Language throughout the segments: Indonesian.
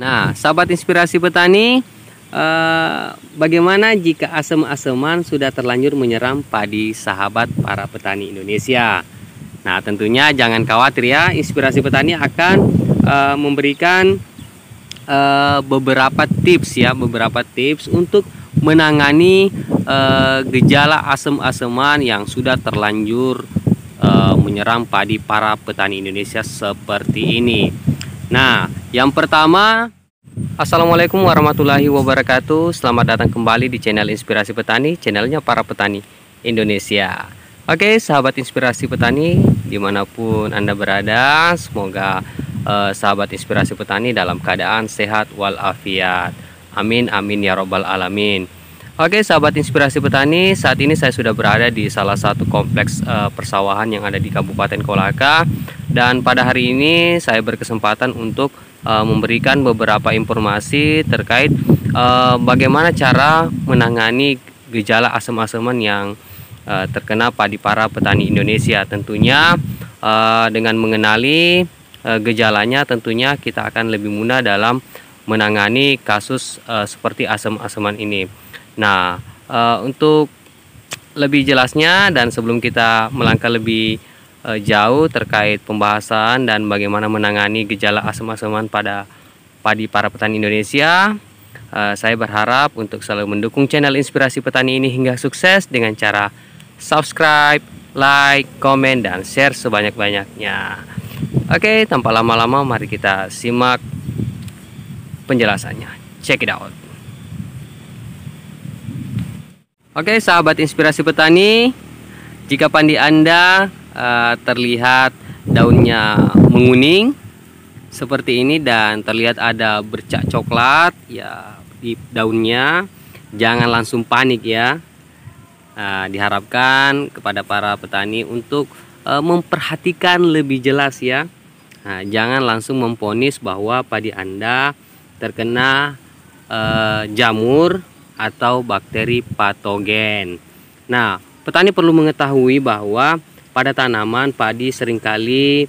Nah, sahabat inspirasi petani, bagaimana jika asam-asaman sudah terlanjur menyerang padi sahabat para petani Indonesia? Nah, tentunya jangan khawatir ya, inspirasi petani akan memberikan beberapa tips untuk menangani gejala asam-asaman yang sudah terlanjur menyerang padi para petani Indonesia seperti ini. Nah, yang pertama, assalamualaikum warahmatullahi wabarakatuh. Selamat datang kembali di channel Inspirasi Petani, channelnya para petani Indonesia. Oke, sahabat inspirasi petani, dimanapun Anda berada, semoga sahabat inspirasi petani dalam keadaan sehat walafiat. Amin, amin ya robbal alamin. Oke, sahabat inspirasi petani, saat ini saya sudah berada di salah satu kompleks persawahan yang ada di Kabupaten Kolaka. Dan pada hari ini saya berkesempatan untuk memberikan beberapa informasi terkait bagaimana cara menangani gejala asam-asaman yang terkena padi para petani Indonesia. Tentunya dengan mengenali gejalanya, tentunya kita akan lebih mudah dalam menangani kasus seperti asam-asaman ini. Nah, untuk lebih jelasnya dan sebelum kita melangkah lebih jauh terkait pembahasan dan bagaimana menangani gejala asam-asaman pada padi para petani Indonesia, saya berharap untuk selalu mendukung channel Inspirasi Petani ini hingga sukses dengan cara subscribe, like, komen, dan share sebanyak-banyaknya. Oke, tanpa lama-lama mari kita simak penjelasannya. Check it out. Oke, sahabat inspirasi petani, jika padi Anda terlihat daunnya menguning seperti ini dan terlihat ada bercak coklat ya di daunnya, jangan langsung panik ya. Diharapkan kepada para petani untuk memperhatikan lebih jelas ya. Jangan langsung memvonis bahwa padi Anda terkena jamur atau bakteri patogen. Nah, petani perlu mengetahui bahwa pada tanaman padi seringkali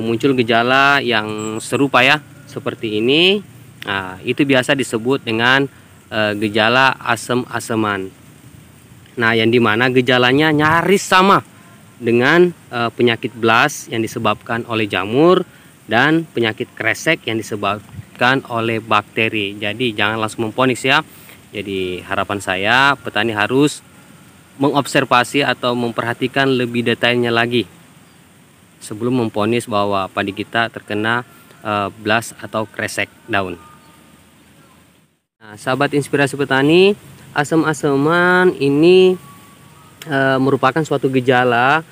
muncul gejala yang serupa ya, seperti ini. Nah, itu biasa disebut dengan gejala asam-asaman. Nah, yang dimana gejalanya nyaris sama dengan penyakit blast yang disebabkan oleh jamur dan penyakit kresek yang disebabkan oleh bakteri. Jadi jangan langsung memvonis ya. Jadi harapan saya petani harus mengobservasi atau memperhatikan lebih detailnya lagi sebelum memvonis bahwa padi kita terkena blast atau kresek daun. Nah, sahabat inspirasi petani, asam-asaman ini merupakan suatu gejala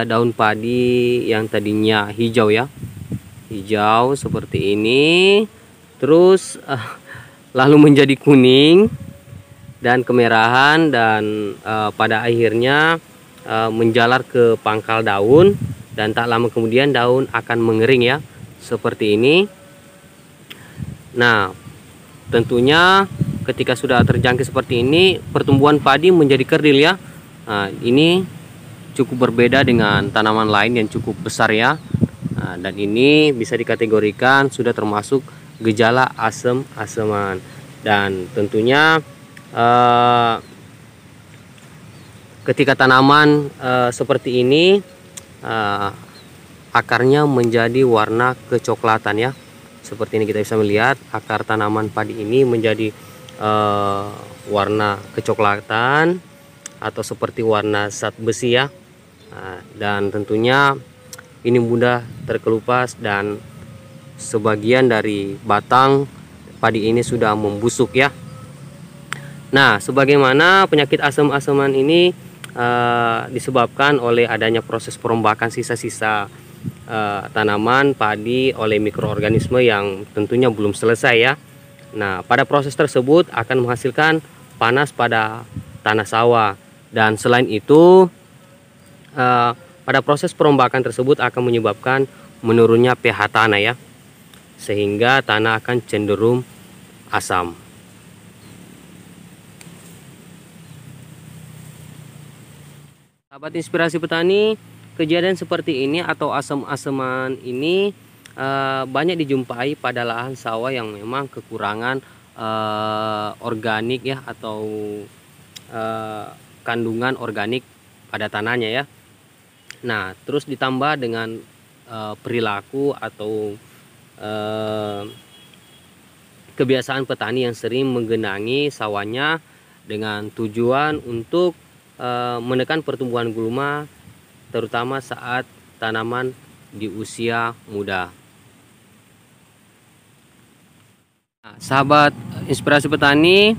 daun padi yang tadinya hijau ya, hijau seperti ini, terus lalu menjadi kuning dan kemerahan dan pada akhirnya menjalar ke pangkal daun dan tak lama kemudian daun akan mengering ya, seperti ini. Nah, tentunya ketika sudah terjangkit seperti ini, pertumbuhan padi menjadi kerdil ya. Nah, ini cukup berbeda dengan tanaman lain yang cukup besar ya. Nah, dan ini bisa dikategorikan sudah termasuk gejala asam-asaman. Dan tentunya ketika tanaman seperti ini akarnya menjadi warna kecoklatan ya, seperti ini kita bisa melihat akar tanaman padi ini menjadi warna kecoklatan atau seperti warna zat besi ya. Dan tentunya ini mudah terkelupas dan sebagian dari batang padi ini sudah membusuk ya. Nah, sebagaimana penyakit asam-asaman ini disebabkan oleh adanya proses perombakan sisa-sisa tanaman padi oleh mikroorganisme yang tentunya belum selesai ya. Nah, pada proses tersebut akan menghasilkan panas pada tanah sawah, dan selain itu pada proses perombakan tersebut akan menyebabkan menurunnya pH tanah ya, sehingga tanah akan cenderung asam. Sahabat inspirasi petani, kejadian seperti ini atau asam-asaman ini banyak dijumpai pada lahan sawah yang memang kekurangan organik ya, atau kandungan organik pada tanahnya ya. Nah, terus ditambah dengan perilaku atau kebiasaan petani yang sering menggenangi sawahnya dengan tujuan untuk menekan pertumbuhan gulma, terutama saat tanaman di usia muda. Nah, sahabat inspirasi petani,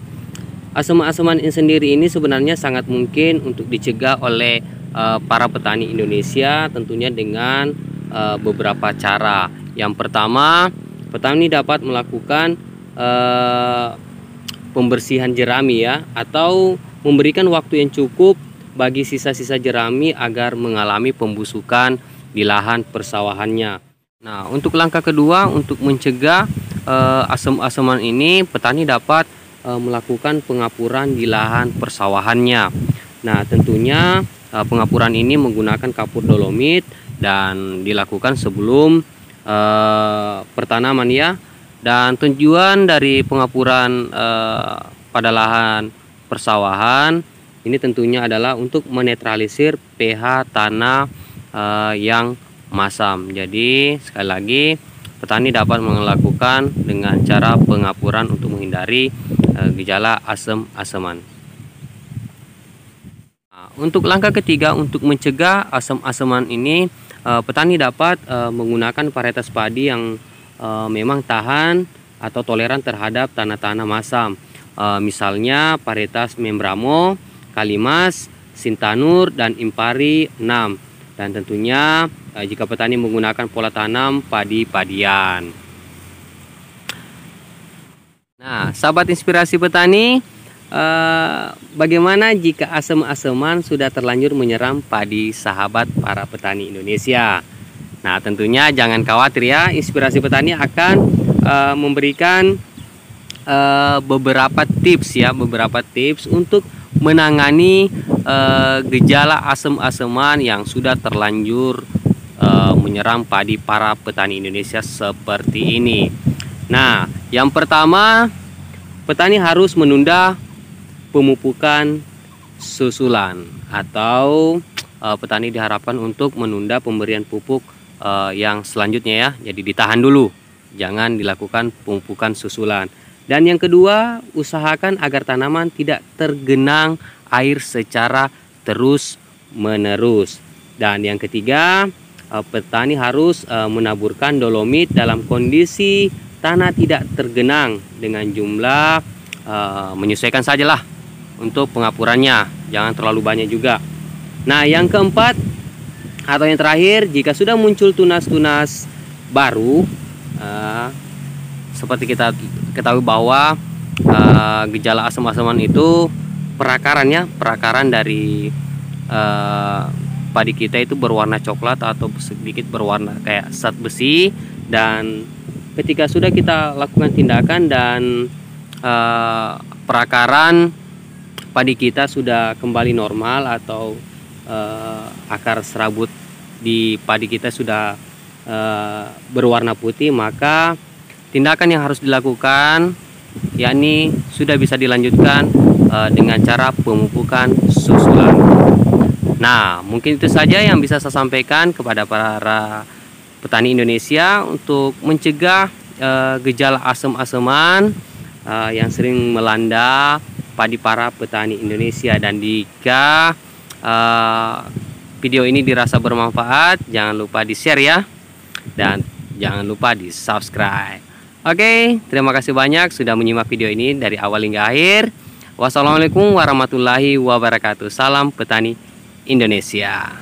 asam-asaman sendiri ini sebenarnya sangat mungkin untuk dicegah oleh para petani Indonesia, tentunya dengan beberapa cara. Yang pertama, petani dapat melakukan pembersihan jerami ya, atau memberikan waktu yang cukup bagi sisa-sisa jerami agar mengalami pembusukan di lahan persawahannya. Nah, untuk langkah kedua, untuk mencegah asam-asaman ini, petani dapat melakukan pengapuran di lahan persawahannya. Nah, tentunya pengapuran ini menggunakan kapur dolomit dan dilakukan sebelum pertanaman ya. Dan tujuan dari pengapuran pada lahan persawahan ini tentunya adalah untuk menetralisir pH tanah yang masam. Jadi sekali lagi, petani dapat melakukan dengan cara pengapuran untuk menghindari gejala asam-asaman. Nah, untuk langkah ketiga, untuk mencegah asam-asaman ini, petani dapat menggunakan varietas padi yang memang tahan atau toleran terhadap tanah-tanah masam. Misalnya varietas Membramo, Kalimas, Sintanur, dan Impari 6. Dan tentunya jika petani menggunakan pola tanam padi-padian. Nah, sahabat inspirasi petani, bagaimana jika asam-asaman sudah terlanjur menyerang padi sahabat para petani Indonesia? Nah, tentunya jangan khawatir ya, inspirasi petani akan memberikan beberapa tips untuk menangani gejala asam-asaman yang sudah terlanjur menyerang padi para petani Indonesia seperti ini. Nah, yang pertama, petani harus menunda pemupukan susulan, atau petani diharapkan untuk menunda pemberian pupuk yang selanjutnya ya. Jadi ditahan dulu, jangan dilakukan pemupukan susulan. Dan yang kedua, usahakan agar tanaman tidak tergenang air secara terus menerus. Dan yang ketiga, petani harus menaburkan dolomit dalam kondisi tanah tidak tergenang dengan jumlah menyesuaikan sajalah untuk pengapurannya, jangan terlalu banyak juga. Nah, yang keempat atau yang terakhir, jika sudah muncul tunas-tunas baru, seperti kita ketahui bahwa gejala asam-asaman itu perakaran dari padi kita itu berwarna coklat atau sedikit berwarna kayak zat besi. Dan ketika sudah kita lakukan tindakan dan perakaran padi kita sudah kembali normal, atau akar serabut di padi kita sudah berwarna putih, maka tindakan yang harus dilakukan yakni sudah bisa dilanjutkan dengan cara pemupukan susulan. Nah, mungkin itu saja yang bisa saya sampaikan kepada para petani Indonesia untuk mencegah gejala asam-asaman yang sering melanda padi para petani Indonesia. Dan jika video ini dirasa bermanfaat, jangan lupa di-share ya, dan jangan lupa di-subscribe. Oke, terima kasih banyak sudah menyimak video ini dari awal hingga akhir. Wassalamualaikum warahmatullahi wabarakatuh. Salam petani Indonesia.